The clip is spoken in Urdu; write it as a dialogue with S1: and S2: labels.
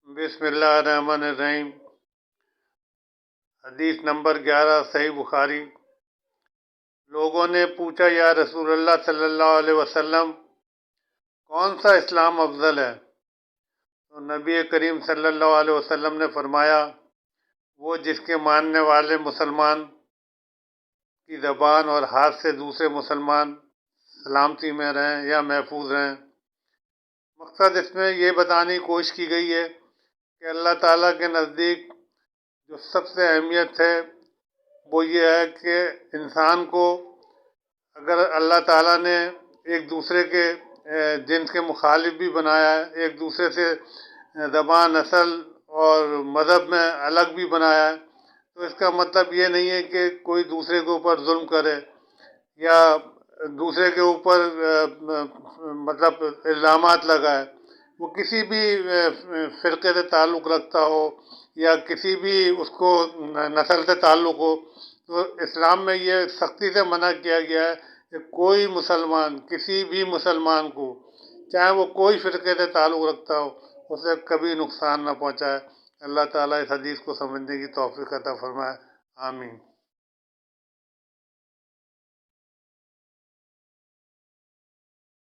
S1: بسم اللہ الرحمن الرحیم۔ حدیث نمبر 11 صحیح بخاری۔ لوگوں نے پوچھا یا رسول اللہ صلی اللہ علیہ وسلم کون سا اسلام افضل ہے؟ تو نبی کریم صلی اللہ علیہ وسلم نے فرمایا وہ جس کے ماننے والے مسلمان کی زبان اور ہاتھ سے دوسرے مسلمان سلامتی میں رہیں یا محفوظ رہیں۔ مقصد اس میں یہ بتانے کی کوشش کی گئی ہے کہ اللہ تعالیٰ کے نزدیک جو سب سے اہمیت ہے وہ یہ ہے کہ انسان کو اگر اللہ تعالیٰ نے ایک دوسرے کے جنس کے مخالف بھی بنایا ہے، ایک دوسرے سے زبان، نسل اور مذہب میں الگ بھی بنایا ہے، تو اس کا مطلب یہ نہیں ہے کہ کوئی دوسرے کے اوپر ظلم کرے یا دوسرے کے اوپر مطلب الزامات لگائے۔ وہ کسی بھی فرقے سے تعلق رکھتا ہو یا کسی بھی اس کو نسل سے تعلق ہو، تو اسلام میں یہ سختی سے منع کیا گیا ہے کہ کوئی مسلمان کسی بھی مسلمان کو، چاہے وہ کوئی فرقے سے تعلق رکھتا ہو، اسے کبھی نقصان نہ پہنچائے۔ اللہ تعالیٰ اس حدیث کو سمجھنے کی توفیق عطا فرمائے، آمین۔